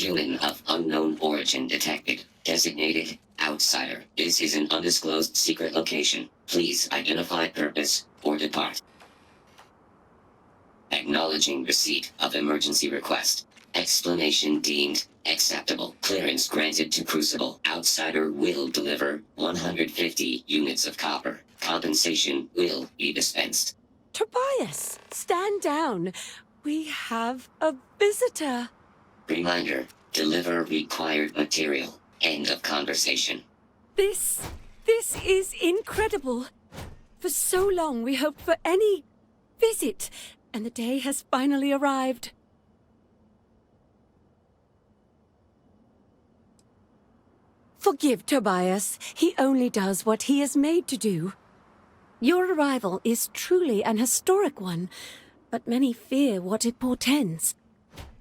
Human of unknown origin detected. Designated outsider. This is an undisclosed secret location. Please identify purpose or depart. Acknowledging receipt of emergency request. Explanation deemed acceptable. Clearance granted to Crucible. Outsider will deliver 150 units of copper. Compensation will be dispensed. Tobias, stand down. We have a visitor. Reminder, deliver required material. End of conversation. This is incredible. For so long we hoped for any visit, and the day has finally arrived. Forgive Tobias. He only does what he is made to do. Your arrival is truly an historic one, but many fear what it portends.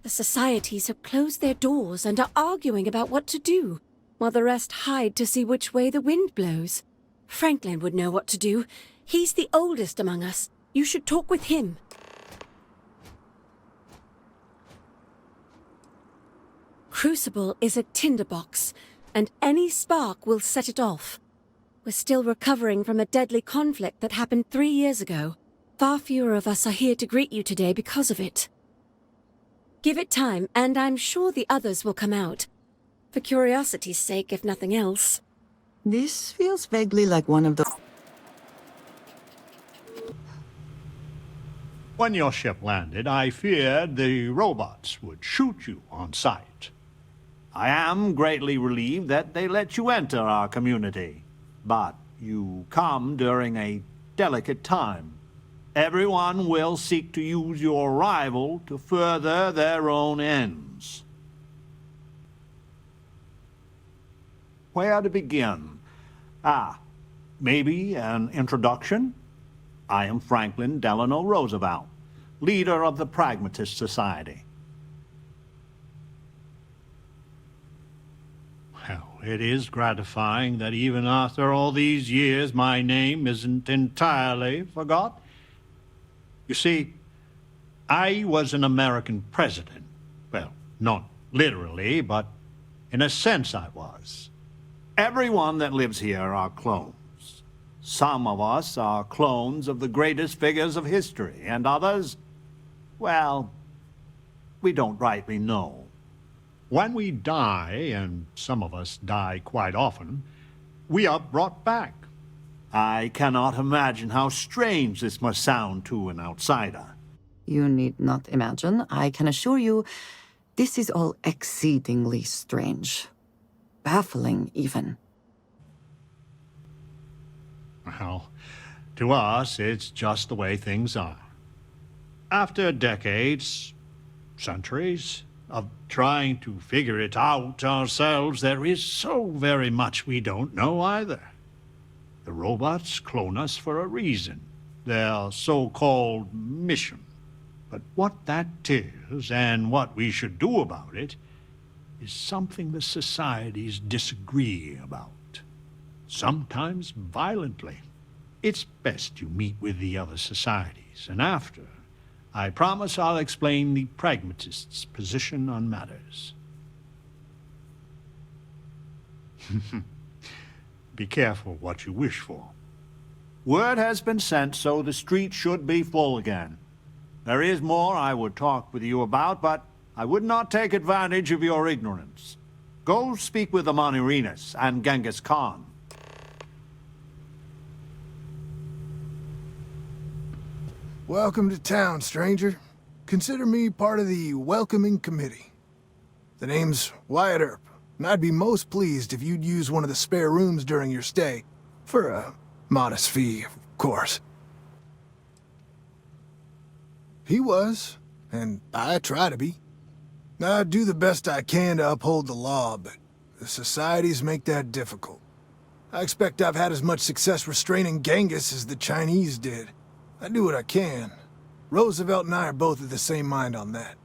The societies have closed their doors and are arguing about what to do, while the rest hide to see which way the wind blows. Franklin would know what to do. He's the oldest among us. You should talk with him. Crucible is a tinderbox, and any spark will set it off. We're still recovering from a deadly conflict that happened 3 years ago. Far fewer of us are here to greet you today because of it. Give it time, and I'm sure the others will come out. For curiosity's sake, if nothing else. This feels vaguely like one of the... When your ship landed, I feared the robots would shoot you on sight. I am greatly relieved that they let you enter our community. But you come during a delicate time. Everyone will seek to use your arrival to further their own ends. Where to begin? Maybe an introduction? I am Franklin Delano Roosevelt, leader of the Pragmatist Society. Well, it is gratifying that even after all these years, my name isn't entirely forgot. You see, I was an American president. Well, not literally, but in a sense I was. Everyone that lives here are clones. Some of us are clones of the greatest figures of history, and others, well, we don't rightly know. When we die, and some of us die quite often, we are brought back. I cannot imagine how strange this must sound to an outsider. You need not imagine. I can assure you, this is all exceedingly strange. Baffling, even. Well, to us, it's just the way things are. After decades, centuries, of trying to figure it out ourselves, there is so very much we don't know either. The robots clone us for a reason, their so-called mission. But what that is, and what we should do about it, is something the societies disagree about. Sometimes violently. It's best you meet with the other societies, and after, I promise I'll explain the pragmatists' position on matters. Be careful what you wish for. Word has been sent, so the street should be full again. There is more I would talk with you about, but I would not take advantage of your ignorance. Go speak with the Monirinas and Genghis Khan. Welcome to town, stranger. Consider me part of the welcoming committee. The name's Wyatt Earp, and I'd be most pleased if you'd use one of the spare rooms during your stay. For a modest fee, of course. He was, and I try to be. I do the best I can to uphold the law, but the societies make that difficult. I expect I've had as much success restraining Genghis as the Chinese did. I do what I can. Roosevelt and I are both of the same mind on that.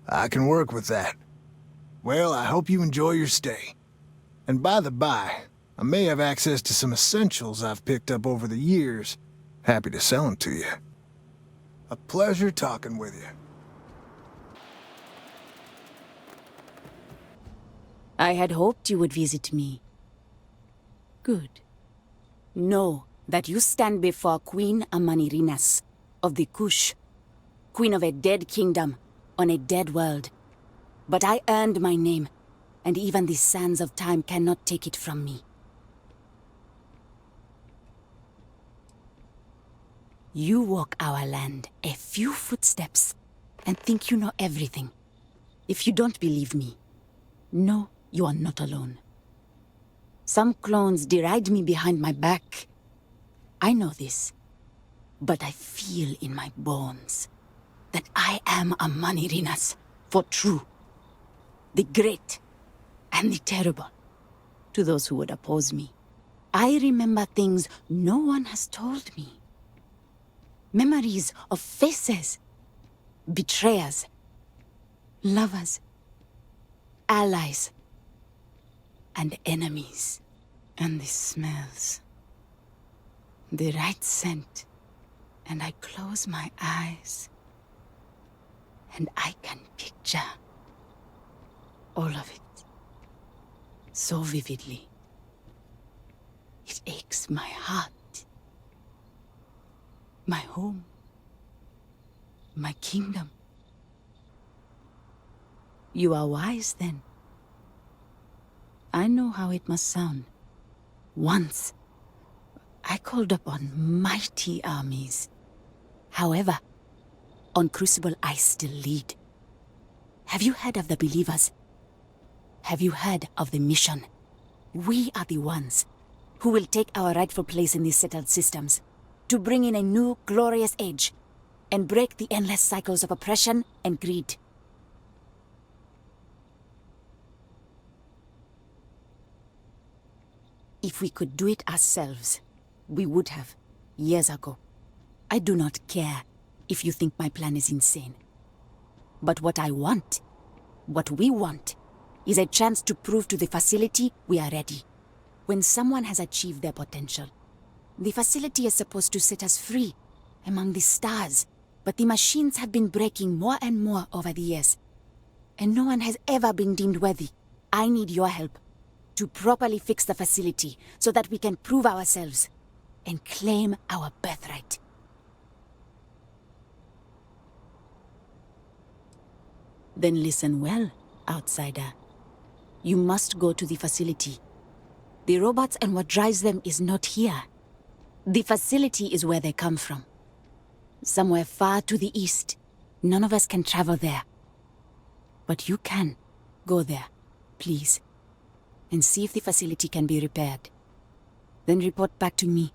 I can work with that. Well, I hope you enjoy your stay. And by the by, I may have access to some essentials I've picked up over the years. Happy to sell them to you. A pleasure talking with you. I had hoped you would visit me. Good. Know that you stand before Queen Amanirinas of the Kush, queen of a dead kingdom on a dead world. But I earned my name, and even the sands of time cannot take it from me. You walk our land a few footsteps and think you know everything. If you don't believe me, know you are not alone. Some clones deride me behind my back. I know this, but I feel in my bones that I am a Manirinas for true. The great and the terrible to those who would oppose me. I remember things no one has told me. Memories of faces, betrayers, lovers, allies, and enemies. And the smells. The right scent. And I close my eyes. And I can picture all of it. So vividly. It aches my heart. My home. My kingdom. You are wise then. I know how it must sound. Once, I called upon mighty armies. However, on Crucible I still lead. Have you heard of the believers? Have you heard of the mission? We are the ones who will take our rightful place in these settled systems, to bring in a new, glorious age, and break the endless cycles of oppression and greed. If we could do it ourselves, we would have, years ago. I do not care if you think my plan is insane. But what I want, what we want, is a chance to prove to the facility we are ready. When someone has achieved their potential, the facility is supposed to set us free among the stars. But the machines have been breaking more and more over the years, and no one has ever been deemed worthy. I need your help to properly fix the facility so that we can prove ourselves and claim our birthright. Then listen well, outsider. You must go to the facility. The robots and what drives them is not here. The facility is where they come from. Somewhere far to the east. None of us can travel there. But you can. Go there, please. And see if the facility can be repaired. Then report back to me.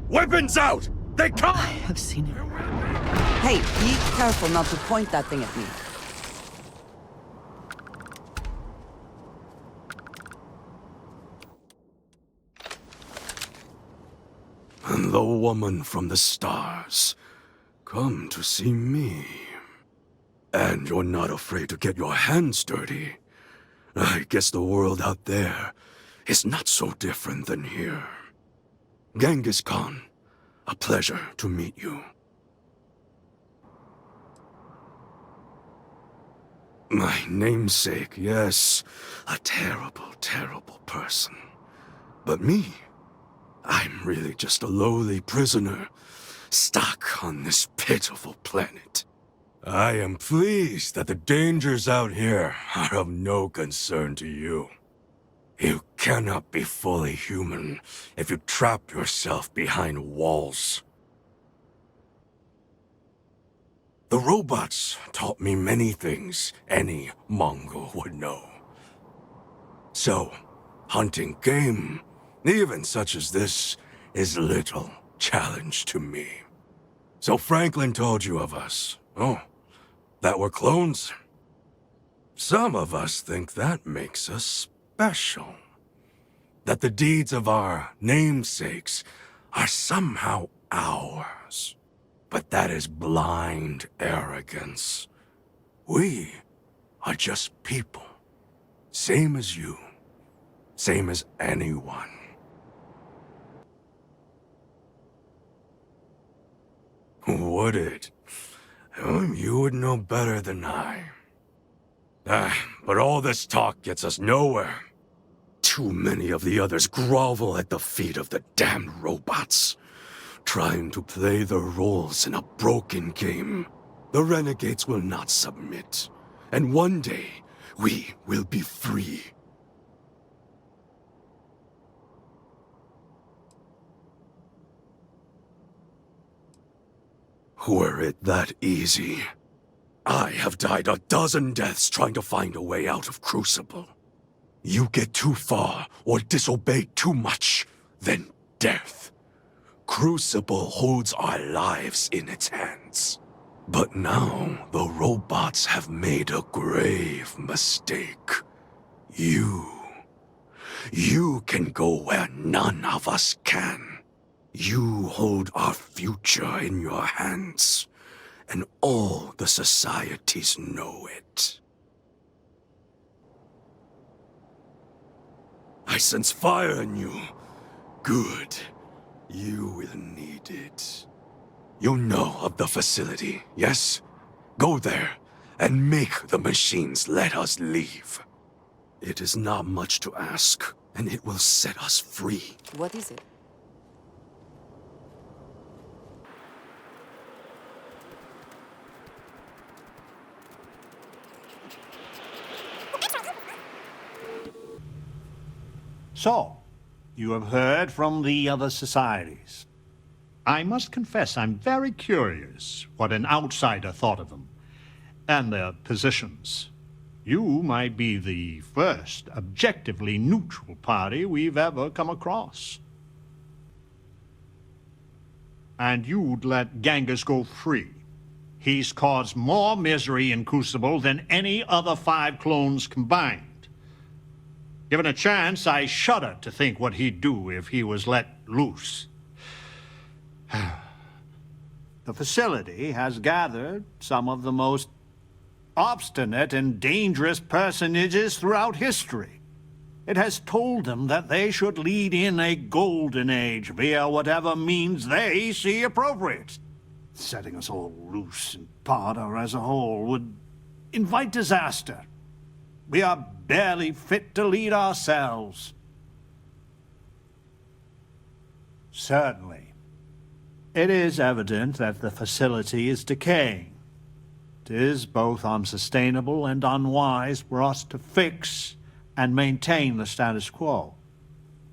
Weapons out! They come! I have seen it. Hey, be careful not to point that thing at me. And the woman from the stars. Come to see me. And you're not afraid to get your hands dirty. I guess the world out there is not so different than here. Genghis Khan, a pleasure to meet you. My namesake, yes, a terrible, terrible person. But me, I'm really just a lowly prisoner, stuck on this pitiful planet. I am pleased that the dangers out here are of no concern to you. You cannot be fully human if you trap yourself behind walls. The robots taught me many things any Mongol would know. So, hunting game, even such as this, is little challenge to me. So Franklin told you of us. Oh, that we're clones. Some of us think that makes us special. That the deeds of our namesakes are somehow ours. but that is blind arrogance. We are just people. Same as you. Same as anyone. Would it? You would know better than I. But all this talk gets us nowhere. Too many of the others grovel at the feet of the damned robots, trying to play their roles in a broken game. The renegades will not submit, and one day, we will be free. Were it that easy, I have died a dozen deaths trying to find a way out of Crucible. You get too far or disobey too much, then death. Crucible holds our lives in its hands. But now the robots have made a grave mistake. You can go where none of us can. You hold our future in your hands, and all the societies know it. I sense fire in you. Good. You will need it. You know of the facility, yes? Go there, and make the machines let us leave. It is not much to ask, and it will set us free. What is it? So, you have heard from the other societies. I must confess I'm very curious what an outsider thought of them, and their positions. You might be the first objectively neutral party we've ever come across. And you'd let Genghis go free. He's caused more misery in Crucible than any other 5 clones combined. Given a chance, I shudder to think what he'd do if he was let loose. The facility has gathered some of the most obstinate and dangerous personages throughout history. It has told them that they should lead in a golden age via whatever means they see appropriate. Setting us all loose and Parda as a whole would invite disaster. We are barely fit to lead ourselves. Certainly. It is evident that the facility is decaying. It is both unsustainable and unwise for us to fix and maintain the status quo.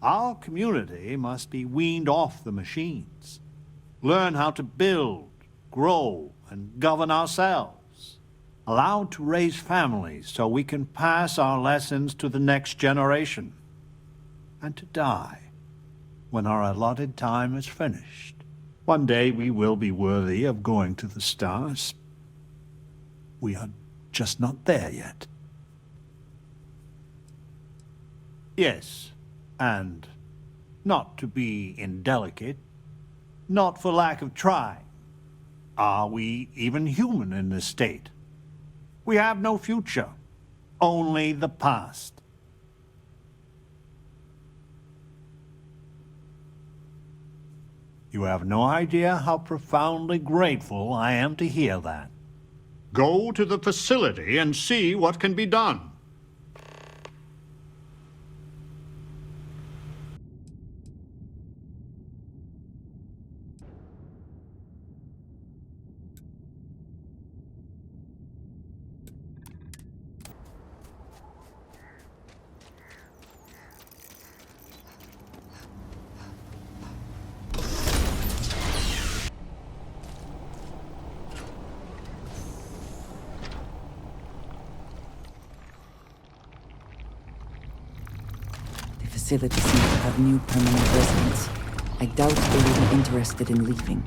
Our community must be weaned off the machines, learn how to build, grow, and govern ourselves, allowed to raise families so we can pass our lessons to the next generation, and to die when our allotted time is finished. One day we will be worthy of going to the stars. We are just not there yet. Yes, and not to be indelicate, not for lack of trying. Are we even human in this state? We have no future, only the past. You have no idea how profoundly grateful I am to hear that. Go to the facility and see what can be done. The facility seems to have new permanent residents. I doubt they will be interested in leaving.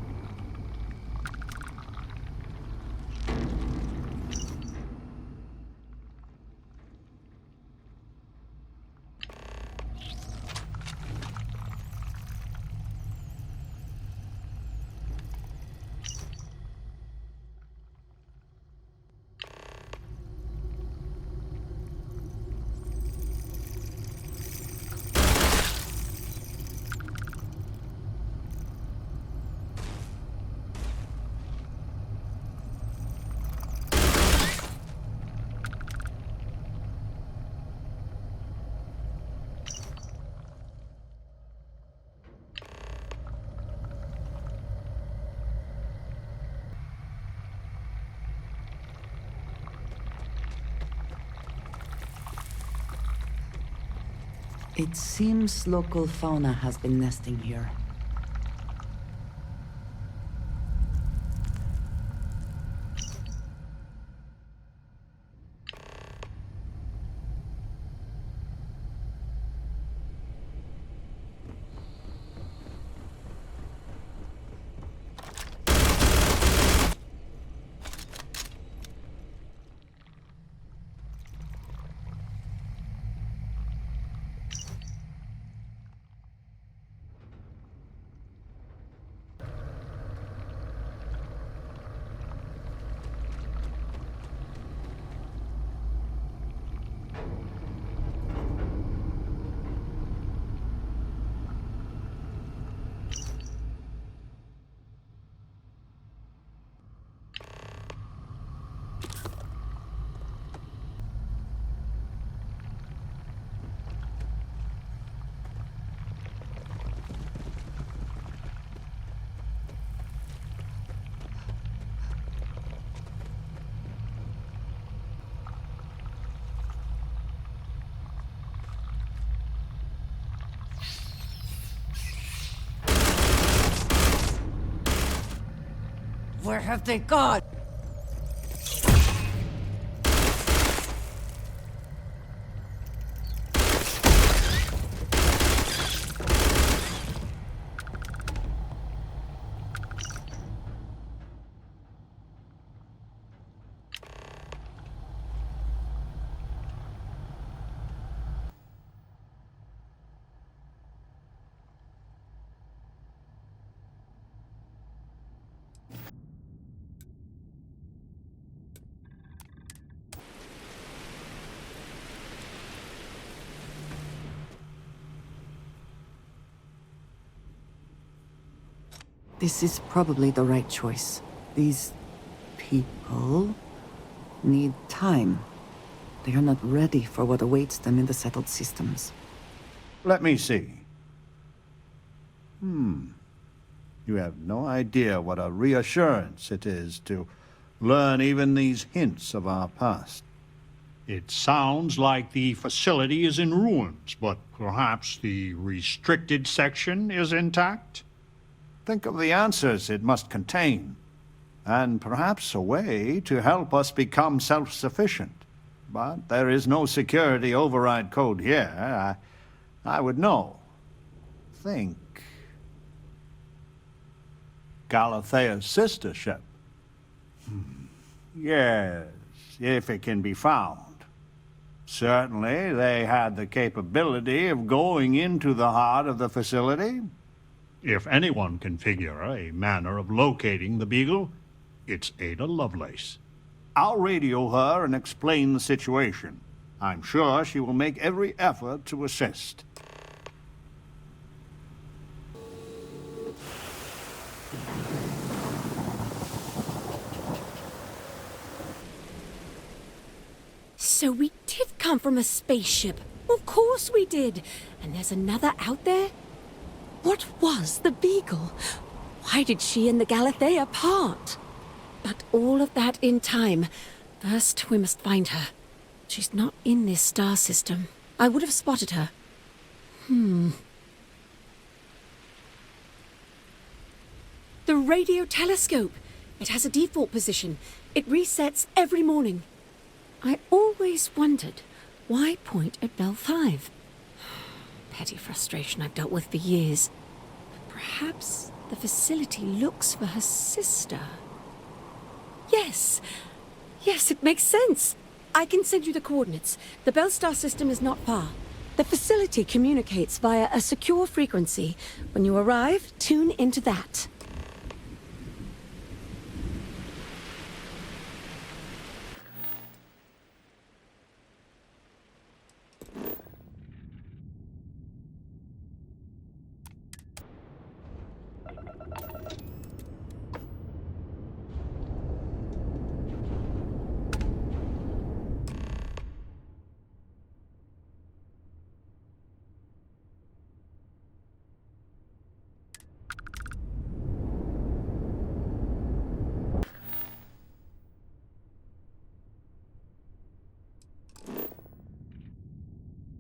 It seems local fauna has been nesting here. Where have they gone? This is probably the right choice. These people need time. They are not ready for what awaits them in the settled systems. Let me see. You have no idea what a reassurance it is to learn even these hints of our past. It sounds like the facility is in ruins, but perhaps the restricted section is intact? Think of the answers it must contain, and perhaps a way to help us become self-sufficient. But there is no security override code here. I would know. Think. Galathea's sister ship. Yes, if it can be found. Certainly, they had the capability of going into the heart of the facility. If anyone can figure a manner of locating the Beagle, it's Ada Lovelace. I'll radio her and explain the situation. I'm sure she will make every effort to assist. So we did come from a spaceship. Of course we did. And there's another out there? What was the Beagle? Why did she and the Galathea part? But all of that in time. First, we must find her. She's not in this star system. I would have spotted her. The radio telescope. It has a default position. It resets every morning. I always wondered, why point at Bell 5? Petty frustration I've dealt with for years. But perhaps the facility looks for her sister. Yes, it makes sense. I can send you the coordinates. The Bell Star system is not far. The facility communicates via a secure frequency. When you arrive, tune into that.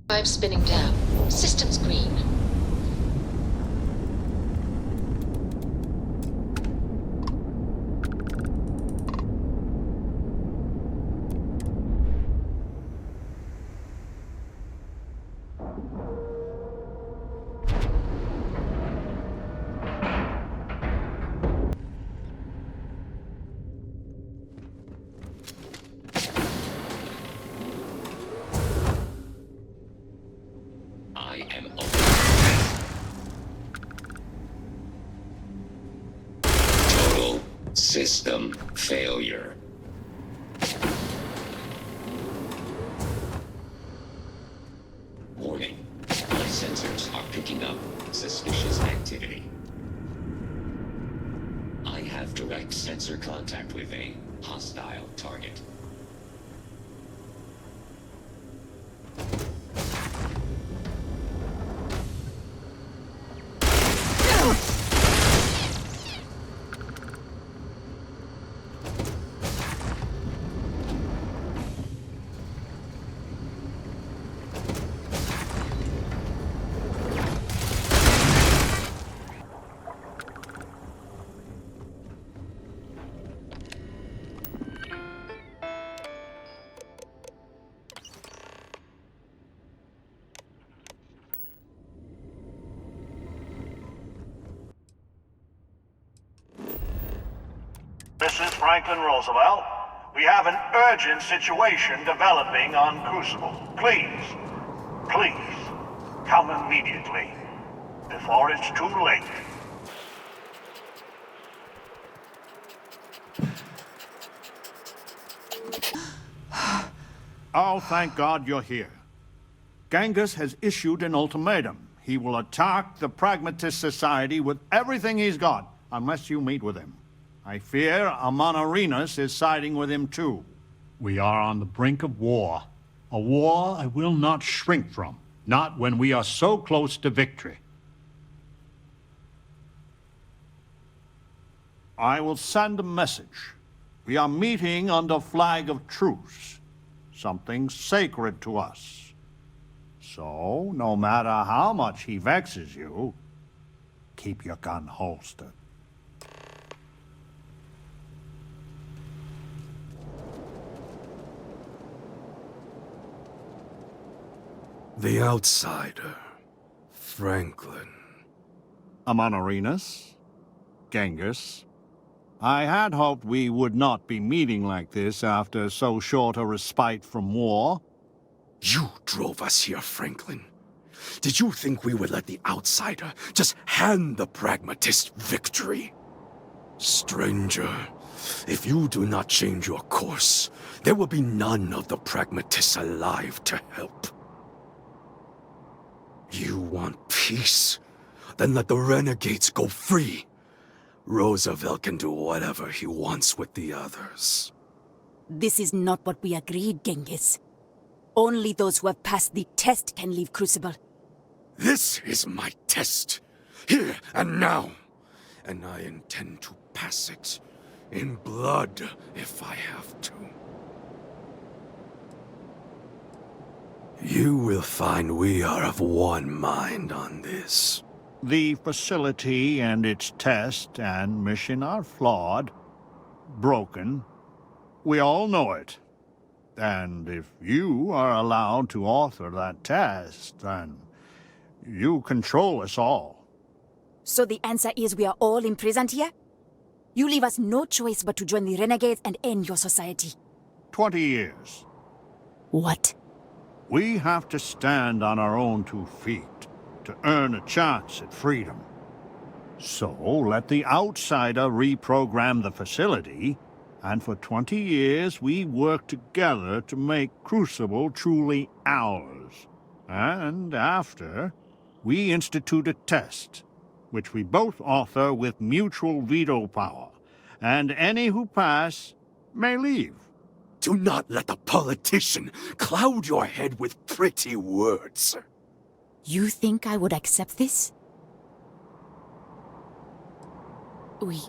Drive spinning down. Systems green. I am total system failure. Warning. My sensors are picking up suspicious activity. I have direct sensor contact with a hostile target. This is Franklin Roosevelt. We have an urgent situation developing on Crucible. Please, come immediately, before it's too late. Oh, thank God you're here. Genghis has issued an ultimatum. He will attack the Pragmatist Society with everything he's got, unless you meet with him. I fear Amon Arenas is siding with him too. We are on the brink of war. A war I will not shrink from, not when we are so close to victory. I will send a message. We are meeting under flag of truce, something sacred to us. So, no matter how much he vexes you, keep your gun holstered. The outsider, Franklin. Amon Arenas, Genghis. I had hoped we would not be meeting like this after so short a respite from war. You drove us here, Franklin. Did you think we would let the outsider just hand the pragmatist victory? Stranger, if you do not change your course, there will be none of the pragmatists alive to help. You want peace? Then let the renegades go free. Roosevelt can do whatever he wants with the others. This is not what we agreed, Genghis. Only those who have passed the test can leave Crucible. This is my test, here and now. And I intend to pass it, in blood if I have to. You will find we are of one mind on this. The facility and its test and mission are flawed, broken. We all know it. And if you are allowed to author that test, then you control us all. So the answer is we are all imprisoned here? You leave us no choice but to join the renegades and end your society. 20 years. What? We have to stand on our own 2 feet to earn a chance at freedom. So let the outsider reprogram the facility, and for 20 years we work together to make Crucible truly ours. And after, we institute a test, which we both author with mutual veto power, and any who pass may leave. Do not let the politician cloud your head with pretty words. You think I would accept this? We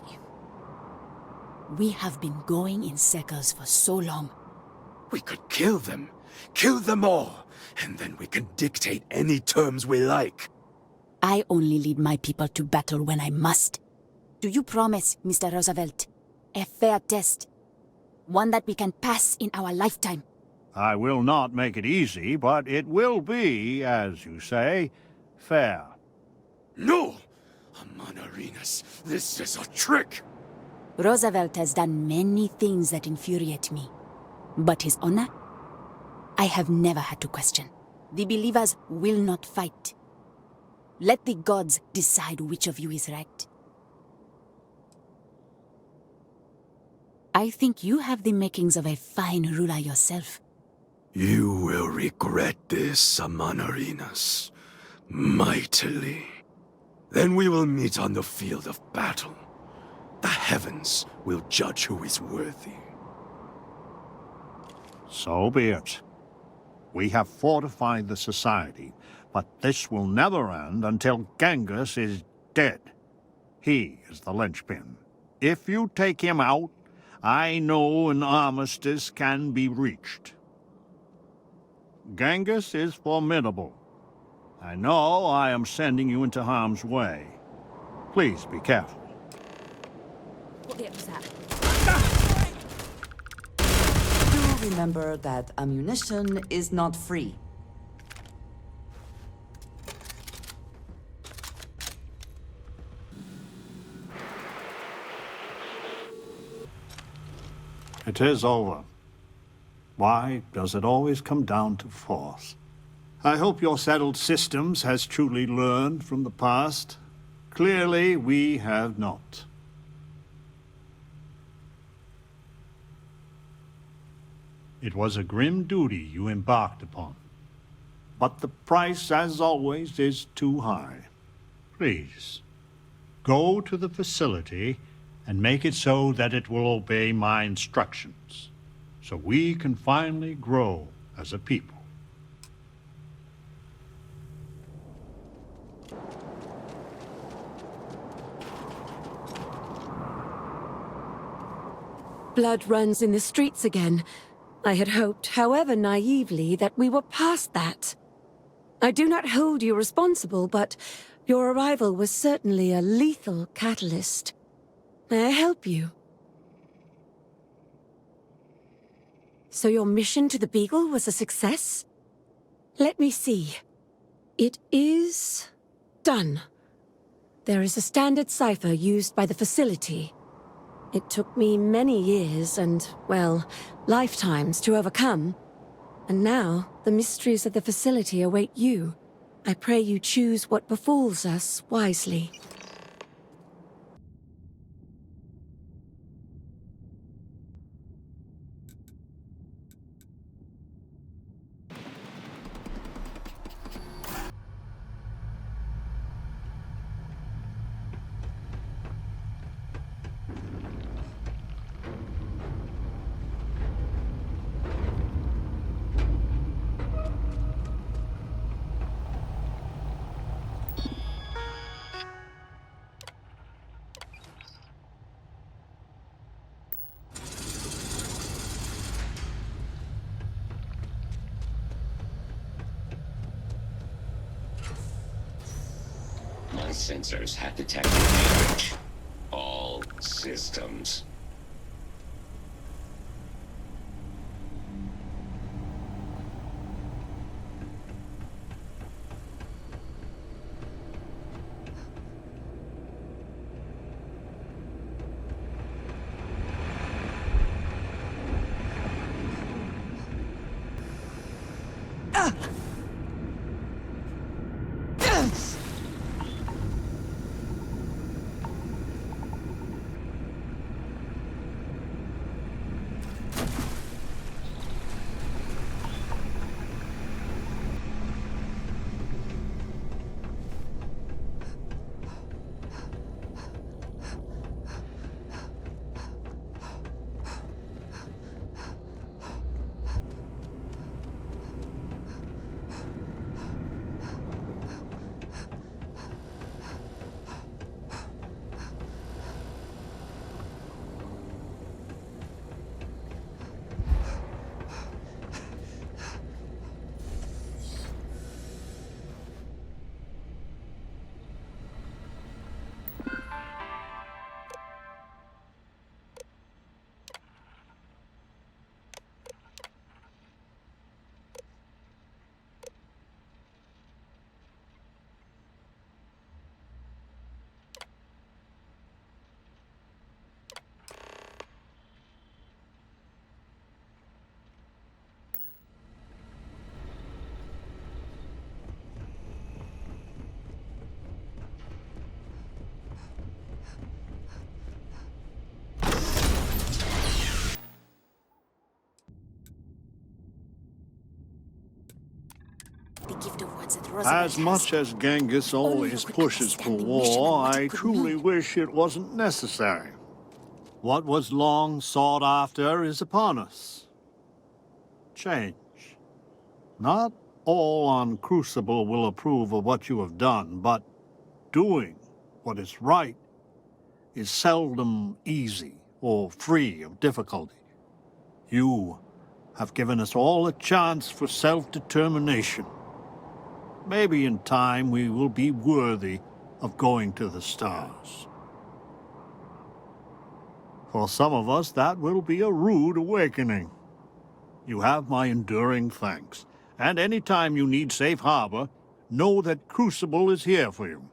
have been going in circles for so long. We could kill them all, and then we can dictate any terms we like. I only lead my people to battle when I must. Do you promise, Mr. Roosevelt, a fair test? One that we can pass in our lifetime? I will not make it easy, but it will be, as you say, fair. No! Amanarinas, this is a trick! Roosevelt has done many things that infuriate me. But his honor, I have never had to question. The believers will not fight. Let the gods decide which of you is right. I think you have the makings of a fine ruler yourself. You will regret this, Amanarinas. Mightily. Then we will meet on the field of battle. The heavens will judge who is worthy. So be it. We have fortified the society, but this will never end until Genghis is dead. He is the linchpin. If you take him out, I know an armistice can be reached. Genghis is formidable. I know I am sending you into harm's way. Please be careful. What was that? Do remember that ammunition is not free. It is over. Why does it always come down to force? I hope your settled systems has truly learned from the past. Clearly, we have not. It was a grim duty you embarked upon. But the price, as always, is too high. Please, go to the facility and make it so that it will obey my instructions, so we can finally grow as a people. Blood runs in the streets again. I had hoped, however naively, that we were past that. I do not hold you responsible, but your arrival was certainly a lethal catalyst. May I help you? So your mission to the Beagle was a success? Let me see. It is done. There is a standard cipher used by the facility. It took me many years and, well, lifetimes to overcome. And now, the mysteries of the facility await you. I pray you choose what befalls us wisely. My sensors have detected damage. All systems. guards at Roosevelt As much as Genghis always pushes for war, I truly wish it wasn't necessary. What was long sought after is upon us. Change. Not all on Crucible will approve of what you have done, but doing what is right is seldom easy or free of difficulty. You have given us all a chance for self-determination. Maybe in time we will be worthy of going to the stars. For some of us, that will be a rude awakening. You have my enduring thanks. And any time you need safe harbor, know that Crucible is here for you.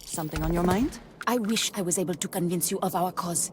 Something on your mind? I wish I was able to convince you of our cause.